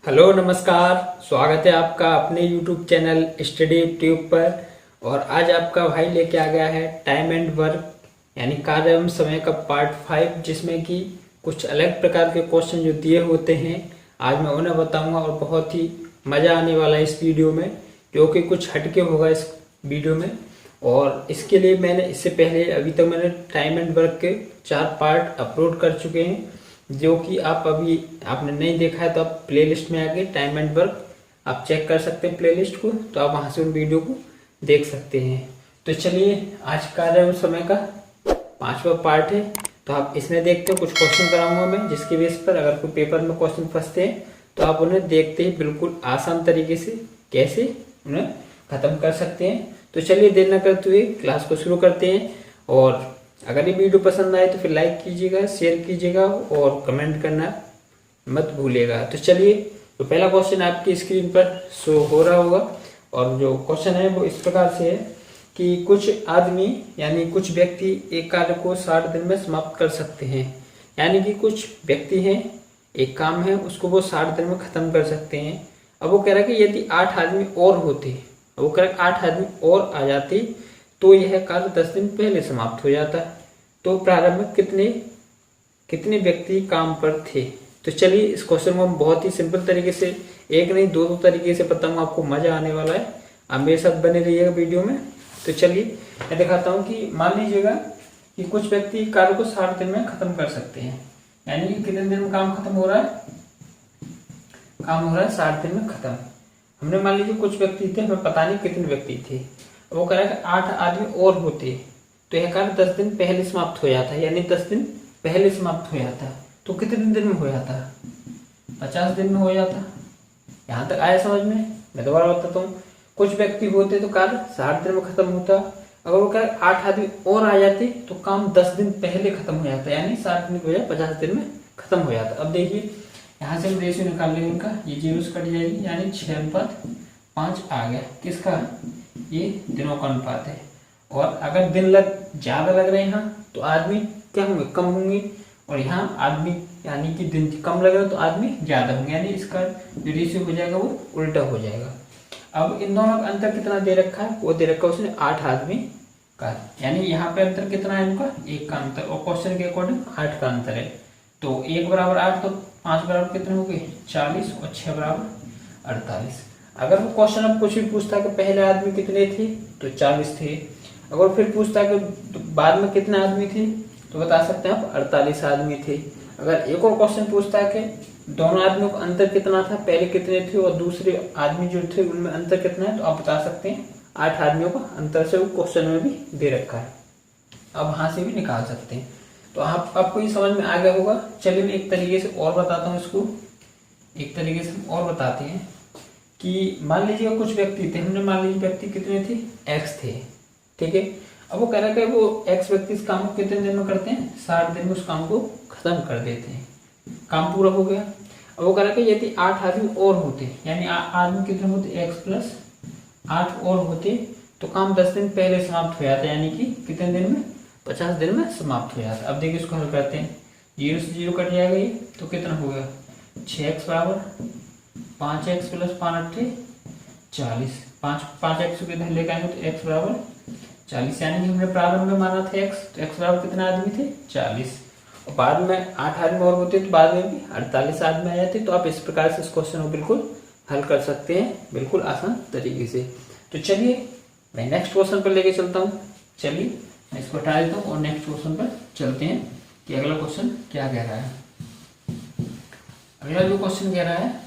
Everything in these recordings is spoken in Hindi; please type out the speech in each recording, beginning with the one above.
हेलो नमस्कार। स्वागत है आपका अपने YouTube चैनल स्टडी ट्यूब पर। और आज आपका भाई लेके आ गया है टाइम एंड वर्क यानी कार्य एवं समय का पार्ट 5, जिसमें कि कुछ अलग प्रकार के क्वेश्चन जो दिए होते हैं आज मैं उन्हें बताऊंगा। और बहुत ही मज़ा आने वाला है इस वीडियो में, क्योंकि कुछ हटके होगा इस वीडियो में। और इसके लिए मैंने इससे पहले अभी तक मैंने टाइम एंड वर्क के 4 पार्ट अपलोड कर चुके हैं, जो कि आप अभी आपने नहीं देखा है तो आप प्लेलिस्ट में आके टाइम एंड वर्क आप चेक कर सकते हैं प्लेलिस्ट को, तो आप वहां से उन वीडियो को देख सकते हैं। तो चलिए आज कार्य एवं समय का 5वां पार्ट है, तो आप इसमें देखते हैं। कुछ क्वेश्चन कराऊंगा मैं, जिसके बेस पर अगर कोई पेपर में क्वेश्चन फंसते हैं तो आप उन्हें देखते ही बिल्कुल आसान तरीके से कैसे उन्हें खत्म कर सकते हैं। तो चलिए देर न करते हुए क्लास को शुरू करते हैं। और अगर ये वीडियो पसंद आए तो फिर लाइक कीजिएगा, शेयर कीजिएगा और कमेंट करना मत भूलिएगा। तो चलिए, तो पहला क्वेश्चन आपकी स्क्रीन पर शो हो रहा होगा। और जो क्वेश्चन है वो इस प्रकार से है कि कुछ आदमी यानी कुछ व्यक्ति एक कार्य को 60 दिन में समाप्त कर सकते हैं। यानी कि कुछ व्यक्ति हैं, एक काम है उसको वो 60 दिन में खत्म कर सकते हैं। अब वो कह रहा है कि यदि 8 आदमी और होते, वो कह रहा है 8 आदमी और आ जाते तो यह कार्य 10 दिन पहले समाप्त हो जाता। तो प्रारंभ में कितने व्यक्ति काम पर थे। तो चलिए इस क्वेश्चन को हम बहुत ही सिंपल तरीके से, एक नहीं दो तरीके से बताऊंगा, आपको मजा आने वाला है। आप मेरे साथ बने रहिएगा वीडियो में। तो चलिए मैं दिखाता हूँ कि मान लीजिएगा कि कुछ व्यक्ति कार्य को 60 दिन में खत्म कर सकते हैं। यानी कि कितने दिन में काम खत्म हो रहा है, काम हो रहा है 60 दिन में खत्म। हमने मान लीजिए कुछ व्यक्ति थे, हमें पता नहीं कितने व्यक्ति थे। वो कह रहा है कि 8 आदमी और होते तो यह कार्य 10 दिन पहले समाप्त हो जाता है। यानी 10 दिन पहले समाप्त हो जाता तो कितने दिन में हो जाता, 50 दिन में हो जाता। यहाँ तक आया समझ में? मैं दोबारा बताता हूँ। कुछ व्यक्ति होते तो कार्य 60 दिन में खत्म होता। अगर वो कह 8 आदमी और आ जाते तो काम 10 दिन पहले खत्म हो जाता। यानी 60 दिन की बजाय 50 दिन में खत्म हो जाता। अब देखिए यहाँ से हम रेशियो निकाल लेंगे इनका, ये 0 से कट जाएगी, यानी 6:5 आ गया। किसका? ये दिनों का अनुपात है। और अगर दिन ज्यादा लग रहे हैं यहाँ तो आदमी क्या होंगे, कम होंगे। और यहाँ आदमी यानी कि दिन कम लग रहे हैं तो आदमी ज्यादा होंगे। यानी इसका जो रेशियो हो जाएगा वो उल्टा हो जाएगा। अब इन दोनों का अंतर कितना दे रखा है, वो दे रखा है उसने 8 आदमी का। यानी यहाँ पे अंतर कितना है इनका, 1 का अंतर। और क्वेश्चन के अकॉर्डिंग 8 का अंतर है। तो 1 बराबर 8 तो 5 बराबर कितने हो गए, 40। और 6 बराबर 48। अगर वो क्वेश्चन अब कुछ भी पूछता कि पहले आदमी कितने थे तो 40 थे। अगर फिर पूछता कि बाद में कितने आदमी थे तो बता सकते हैं आप 48 आदमी थे। अगर एक और क्वेश्चन पूछता है कि दोनों आदमियों का अंतर कितना था, पहले कितने थे और दूसरे आदमी जो थे उनमें अंतर कितना है, तो आप बता सकते हैं 8 आदमियों का अंतर से वो क्वेश्चन में भी दे रखा है। अब वहां से भी निकाल सकते हैं। तो आपको ये समझ में आ गया होगा। चलिए मैं एक तरीके से और बताता हूँ इसको। एक तरीके से हम और बताते हैं कि मान लीजिए कुछ व्यक्ति थे, हमने मान लीजिए व्यक्ति कितने थे, x थे, ठीक है। अब वो कह रहा है कि वो x व्यक्ति इस काम को कितने दिन में करते हैं, 60 दिन में उस काम को खत्म कर देते हैं। काम पूरा हो गया। अब वो कह रहा है कि यदि 8 आदमी और होते, यानी आदमी कितने होते, x प्लस 8 और होते तो काम 10 दिन पहले समाप्त हो जाता। यानी कि कितने दिन में, 50 दिन में समाप्त हो जाता। अब देखिए इसको हल करते हैं। 0 से 0 कट जाएगा ये, तो कितना हो गया, 6x बराबर 5x प्लस 5 8 40। 5x को इधर लेकर आएंगे तो x बराबर 40। यानी कि हमने प्रारंभ में माना था x, तो x बराबर कितने आदमी थे, 40। और बाद में 8 आदमी और होते तो बाद में भी 48 आदमी आ जाते। तो आप इस प्रकार से इस क्वेश्चन को बिल्कुल हल कर सकते हैं, बिल्कुल आसान तरीके से। तो चलिए मैं नेक्स्ट क्वेश्चन पर लेके चलता हूँ। चलिए मैं इसको हटा देता हूँ और नेक्स्ट क्वेश्चन पर चलते हैं कि अगला क्वेश्चन क्या कह रहा है। अगला जो क्वेश्चन कह रहा है,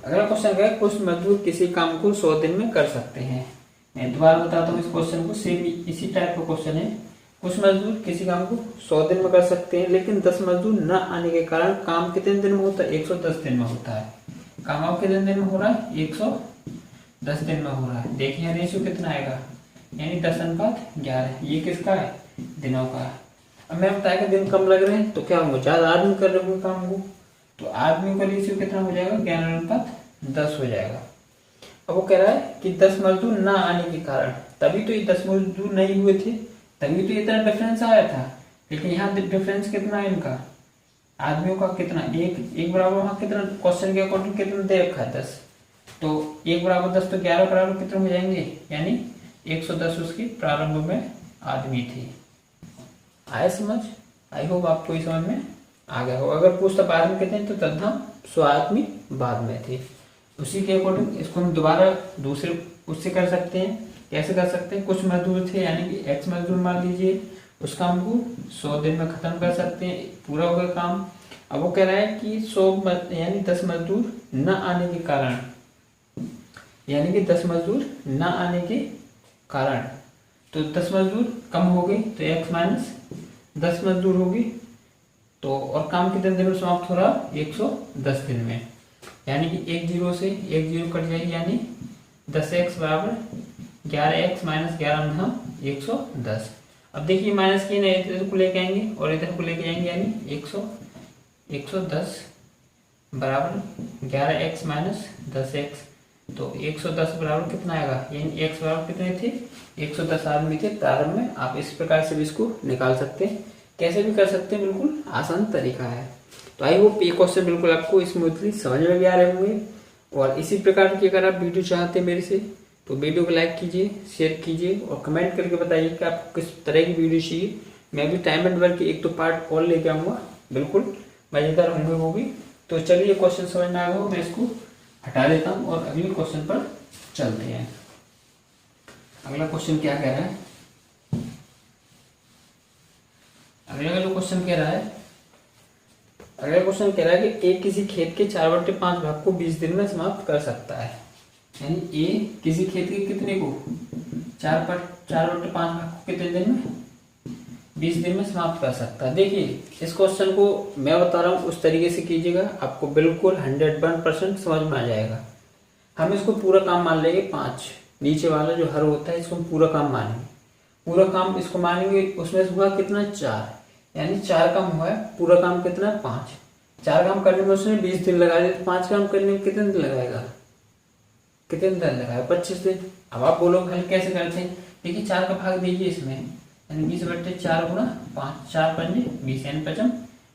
अगला क्वेश्चन कह रहा है कुछ मजदूर किसी काम को 100 दिन में कर सकते हैं। मैं दोबारा बताता हूँ इस क्वेश्चन को, सेम इसी टाइप का क्वेश्चन है। कुछ मजदूर किसी काम को 100 दिन में कर सकते हैं, लेकिन 10 मजदूर न आने के कारण काम कितने दिन में होता है, 110 दिन में होता है। काम अब कितने दिन में हो रहा है, 110 दिन में हो रहा है। देखिए रेशियो कितना आएगा, यानी 10:11। ये किसका है, दिनों का। अब मैं बताया कि दिन कम लग रहे हैं तो क्या होगा, ज्यादा आदमी कर रहे होंगे काम को, तो आदमियों का रेशियो कितना हो जाएगा, 11:10 हो जाएगा। अब वो कह रहा है कि 10 मजदूर ना आने के कारण, तभी तो ये 10 मजदूर नहीं हुए थे, तभी तो इतना डिफरेंस आया था। लेकिन यहाँ डिफरेंस कितना है इनका, आदमियों का कितना, एक बराबर वहां कितना क्वेश्चन के अकॉर्डिंग कितना दे रखा है 10, तो 1 बराबर 10 तो 11 बराबर कितने हो जाएंगे, यानी 110 उसकी प्रारंभ में आदमी थे। आए समझ, आई होप आपको ये समझ में आ गया हो। अगर पूछता बाद में कितने तो तथा 100 आदमी बाद में थे। उसी के अकॉर्डिंग इसको हम दोबारा दूसरे उससे कर सकते हैं। कैसे कर सकते हैं, कुछ मजदूर थे यानी कि x मजदूर मान लीजिए, उस काम को 100 दिन में खत्म कर सकते हैं, पूरा हो गया काम। अब वो कह रहा है कि 100 यानी 10 मजदूर न आने के कारण, यानी कि 10 मजदूर न आने के कारण, तो 10 मजदूर कम हो गए तो x माइनस 10 मजदूर होगी, तो और काम कितने दिन में समाप्त हो रहा, 110 दिन में, यानी कि एक जीरो से एक जीरो कट जाएगी, यानी 10x बराबर 11x माइनस 11 110। अब देखिए माइनस की नहीं, इधर को लेके आएंगे और इधर को लेके आएंगे, यानी 110 बराबर 11x माइनस 10x, तो 110 बराबर कितना आएगा, यानी x बराबर कितने थे, 110 आदमी थे प्रारंभ में। आप इस प्रकार से भी इसको निकाल सकते हैं, कैसे भी कर सकते हैं, बिल्कुल आसान तरीका है। तो आई होप ये क्वेश्चन बिल्कुल आपको स्मूथली समझ में भी आ रहे होंगे। और इसी प्रकार की अगर आप वीडियो चाहते हैं मेरे से, तो वीडियो को लाइक कीजिए, शेयर कीजिए और कमेंट करके बताइए कि आपको किस तरह की वीडियो चाहिए। मैं भी टाइम एंड वर्क की एक तो पार्ट और लेके आऊँगा, बिल्कुल मज़ेदार होंगे वो भी। तो चलिए क्वेश्चन समझ में आ गया हो, मैं इसको हटा देता हूँ और अगले क्वेश्चन पर चलते हैं। अगला क्वेश्चन क्या कह रहा है, अगला क्वेश्चन कह रहा है, अगला क्वेश्चन कह रहा है कि ए किसी खेत के 4/5 भाग को 20 दिन में समाप्त कर सकता है। यानी ए किसी खेत के कितने को 4/5 भाग को कितने दिन में, 20 दिन में समाप्त कर सकता है। देखिए इस क्वेश्चन को मैं बता रहा हूँ उस तरीके से कीजिएगा, आपको बिल्कुल 101% समझ में आ जाएगा। हम इसको पूरा काम मान लेंगे 5, नीचे वाला जो हर होता है इसको हम पूरा काम मानेंगे, पूरा काम इसको मानेंगे। उसमें से हुआ कितना 4, यानी 4 काम हुआ है, पूरा काम कितना 5। 4 काम करने में उसने 20 दिन लगा दिए, 5 काम करने में कितने दिन लगाएगा, कितने दिन लगाएगा, 25 दिन। अब आप बोलोगे हल कैसे करते हैं, देखिए 4 का भाग दीजिए इसमें, यानी 20/4 गुणा 5, 4 पंजे 20, यानी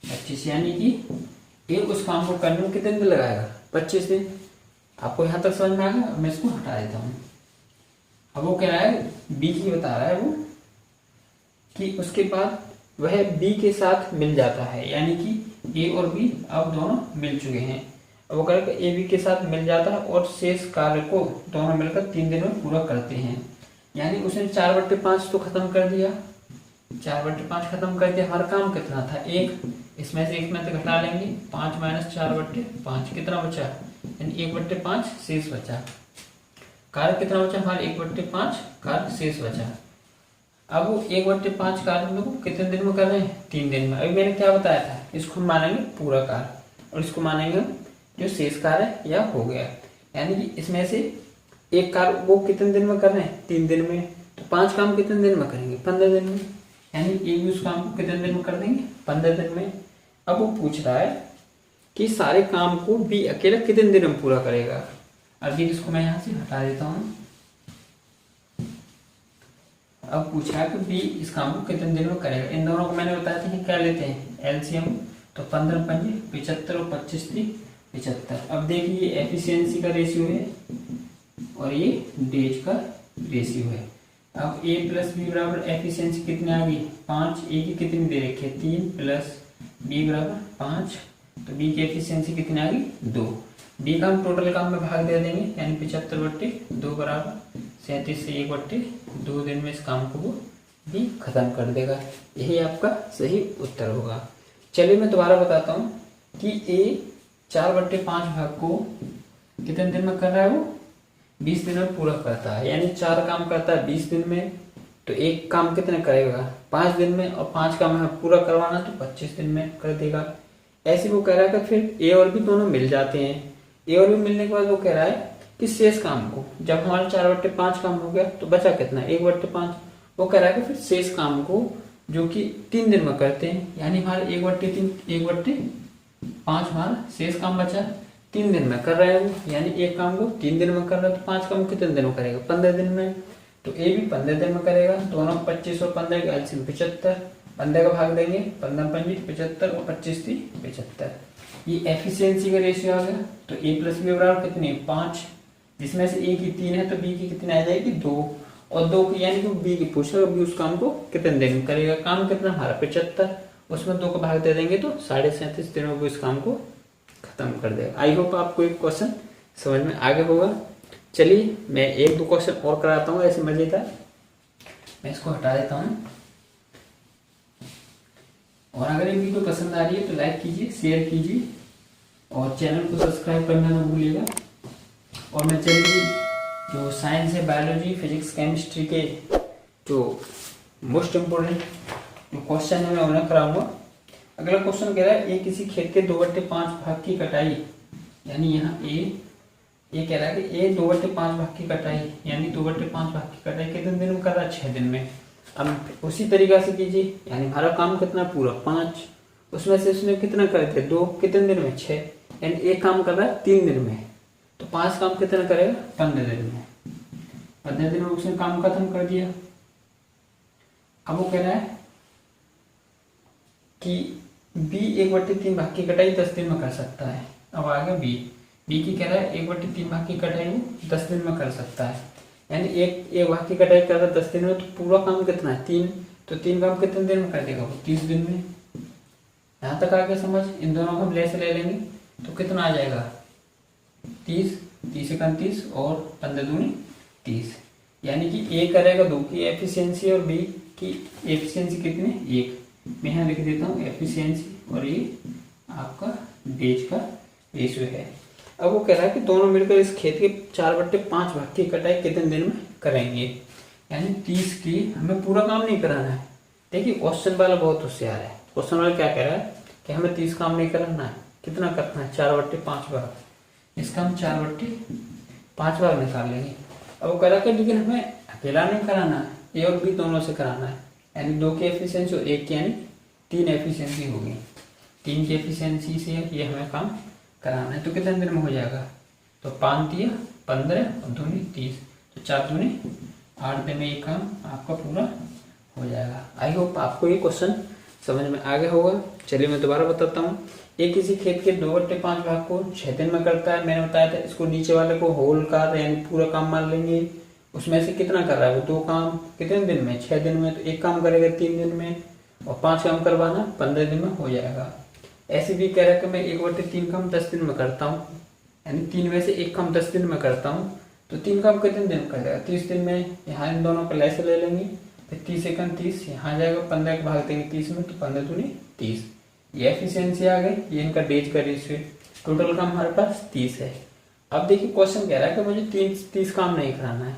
25, यानी कि एक उस काम को करने में कितने दिन लगाएगा, 25 दिन। आपको यहाँ तक समझ में आ गया। मैं इसको हटा देता हूँ। अब वो कह रहा है बी की बता रहा है वो कि उसके बाद वह बी के साथ मिल जाता है, यानी कि ए और बी अब दोनों मिल चुके हैं। अब वो कह रहा है ए बी के साथ मिल जाता है और शेष कार्य को दोनों मिलकर 3 दिन में पूरा करते हैं। यानी उसने 4/5 तो खत्म कर दिया, 4/5 खत्म कर दिया। हर काम कितना था 1, इसमें से 1 में से घटा लेंगे, 5 माइनस 4/5 कितना बचा, यानी 1/5 शेष बचा। कार्य कितना बचा हमारे, 1/5 कार्य शेष बचा। अब वो 1/5 कार्य हम लोग कितने दिन में कर रहे हैं, 3 दिन में। अभी मैंने क्या बताया था, इसको हम मानेंगे पूरा कार्य और इसको मानेंगे जो शेष कार्य या हो गया। यानी कि इसमें से एक कार्य वो कितने दिन में कर रहे हैं, 3 दिन में, तो 5 काम कितने दिन में करेंगे, 15 दिन में। यानी एक भी उस काम को कितने दिन में कर देंगे, 15 दिन में। अब वो पूछ रहा है कि सारे काम को बी अकेला कितने दिन में पूरा करेगा। अभी इसको मैं यहाँ से हटा देता हूँ। अब पूछा है कि बी इस काम को कितने दिन में करेगा। इन दोनों को मैंने बताया था कि क्या लेते हैं एलसीएम, तो 15 पंजे 75 और 25 थी 75। अब देखिए एफिशिएंसी का रेशियो है और ये डेज का रेशियो है। अब ए प्लस बी बराबर एफिशिएंसी कितनी आ गई 5, ए की कितनी दे रखी है 3 प्लस बी बराबर 5, तो बी की एफिशिएंसी कितनी आ गई 2। बी का हम टोटल काम में भाग दे देंगे, यानी 75/2 बराबर 37 से 1/2 दिन में इस काम को वो भी खत्म कर देगा। यही आपका सही उत्तर होगा। चलिए मैं दोबारा बताता हूँ कि ए 4/5 भाग को कितने दिन में कर रहा है, वो 20 दिन में पूरा करता है। यानी 4 काम करता है 20 दिन में, तो एक काम कितने करेगा 5 दिन में, और 5 काम है पूरा करवाना तो 25 दिन में कर देगा। ऐसे वो कह रहा है कि फिर ए और बी दोनों मिल जाते हैं। ए और बी मिलने के बाद वो कह रहा है कि शेष काम को, जब हमारा 4/5 काम हो गया तो बचा कितना 1/5। वो कह रहा है कि फिर शेष काम को जो कि 3 दिन में करते हैं, यानी हमारे 1/5 हमारा शेष काम बचा 3 दिन में कर रहा है वो। यानी एक काम को 3 दिन में कर रहा है, तो 5 काम कितने दिन में करेगा 15 दिन में, तो ए भी 15 दिन में करेगा। दोनों 25 और 15 का एलसीएम 75, 15 का भाग देंगे, 15 पंजी 75 और 25 थी 75। ये एफिशिएंसी का रेशियो आ गया। तो a प्लस बी बराबर कितनी 5, जिसमें से a की 3 है तो b की कितनी आ जाएगी 2, और 2 की यानी कि b की पूछा भी उस काम को कितने दिन में करेगा। काम कितना हमारा 75, उसमें 2 का भाग दे देंगे तो 37.5 दिनों में इस काम को खत्म कर देगा। आई होप आपको एक क्वेश्चन समझ में आ गया होगा। चलिए मैं एक दो क्वेश्चन और कराता हूँ ऐसे मजेदार। मैं इसको हटा देता हूँ। और अगर ये वीडियो पसंद आ रही है तो लाइक कीजिए, शेयर कीजिए और चैनल को सब्सक्राइब करना ना भूलिएगा। और मैं चलिए जो साइंस है, बायोलॉजी, फिजिक्स, केमिस्ट्री के जो मोस्ट इम्पोर्टेंट जो क्वेश्चन है मैं उन्हें कराऊंगा। अगला क्वेश्चन कह रहा है ए किसी खेत के 2/5 भाग की कटाई, यानी यहाँ ए कह रहा है कि ए 2/5 भाग की कटाई यानी 2/5 भाग की कटाई कितने दिन में कर रहा है 6 दिन में। अब उसी तरीका से कीजिए, यानी हमारा काम कितना पूरा 5, उसमें से उसने कितना कर दिया 2, कितने दिन में 6, यानी एक काम कर रहा है 3 दिन में, तो 5 काम कितना करेगा 15 दिन में। 15 दिन में उसने काम खत्म कर दिया। अब वो कह रहा है कि बी 1/3 भाग की कटाई 10 दिन में कर सकता है। अब आ गया बी की कह रहा है 1/3 भाग की कटाई वो 10 दिन में कर सकता है, यानी एक भाग की कटाई कर रहा है 10 दिन में, तो पूरा काम कितना है 3, तो 3 काम कितने दिन में कर देगा वो 30 दिन में। यहाँ तक आगे समझ। इन दोनों को हम ले से ले लेंगे तो कितना आ जाएगा 30, 30 एक 30 और 15 दूनी 30, यानी कि ए करेगा 2 की एफिशिएंसी और बी की एफिशिएंसी कितनी 1। मैं यहाँ लिख देता हूँ एफिशिएंसी और ये आपका डेज का रेशियो है। अब वो कह रहा है कि दोनों मिलकर इस खेत के 4/5 भाग की कटाई कितने दिन में करेंगे, यानी 30 की हमें पूरा काम नहीं कराना है। देखिए क्वेश्चन वाला बहुत होशियार है। क्वेश्चन वाला क्या कह रहा है कि हमें 30 काम नहीं करना है, कितना करना है 4/5 भाग, इसका हम 4/5 भाग निकाल लेंगे। अब वो कह रहा है कि लेकिन हमें अकेला नहीं कराना है, ए और बी दोनों से कराना है, यानी 2 की एफिशिएंसी और 1 की यानी 3 एफिशिएंसी होगी। 3 की एफिशिएंसी से ये हमें काम कराना है। तो कितने दिन में हो जाएगा, तो 5 दिया 15 और दूनी 30, तो 4 दूनी 8 दिन में ये काम आपका पूरा हो जाएगा। आई होप आपको ये क्वेश्चन समझ में आ गया होगा। चलिए मैं दोबारा बताता हूँ। ये किसी खेत के 2/5 भाग को 6 दिन में करता है, मैंने बताया था। इसको नीचे वाले को होल कार यानी पूरा काम मान लेंगे। उसमें से कितना कर रहा है वो 2 काम कितने दिन में 6 दिन में, तो एक काम करेगा 3 दिन में और 5 काम करवाना 15 दिन में हो जाएगा। ऐसे भी कह रहा है कि मैं 1/3 काम 10 दिन में करता हूँ, यानी 3 में से एक काम 10 दिन में करता हूँ, तो 3 काम कितने दिन में कर जाएगा 30 दिन में। यहाँ इन दोनों का लैसे ले लेंगे, फिर 30 एक 30, यहाँ आ जाएगा 15 का भाग देंगे 30 में, तो 15 दूनी 30। ये एफिशिएंसी आ गई, ये इनका डेज का रेशियो। टोटल काम हमारे पास 30 है। अब देखिए क्वेश्चन कह रहा है कि मुझे 30 काम नहीं कराना है,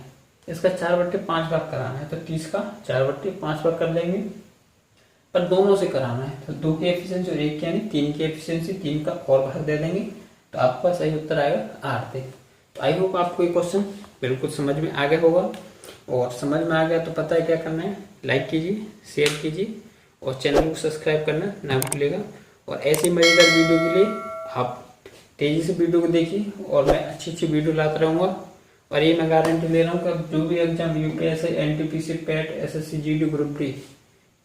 इसका 4/5 भाग कराना है, तो 30 का 4/5 भाग कर लेंगे, पर दोनों से कराना है, तो 2 की एफिशिएंसी और 1 की यानी 3 की एफिशिएंसी, 3 का और भाग दे देंगे, तो आपका सही उत्तर आएगा 8 दिन। तो आई होप आपको ये क्वेश्चन बिल्कुल समझ में आ गया होगा। और समझ में आ गया तो पता है क्या करना है, लाइक कीजिए, शेयर कीजिए और चैनल को सब्सक्राइब करना ना भूलिएगा। और ऐसी मजेदार वीडियो के लिए आप तेजी से वीडियो को देखिए और मैं अच्छी वीडियो लाता रहूँगा। और ये मैं गारंटी ले रहा हूँ कि जो भी एग्जाम यूपीएससी, एनटीपीसी, पेट, एसएससी, जीडी, ग्रुप डी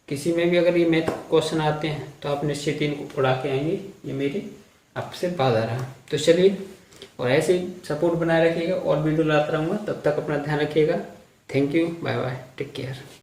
किसी में भी अगर ये मैथ क्वेश्चन आते हैं तो आप निश्चित इनको उड़ा के आएंगे, ये मेरी आपसे वादा रहा। तो चलिए और ऐसे ही सपोर्ट बनाए रखिएगा और वीडियो लाता रहूँगा। तब तक अपना ध्यान रखिएगा। Thank you, bye bye, take care.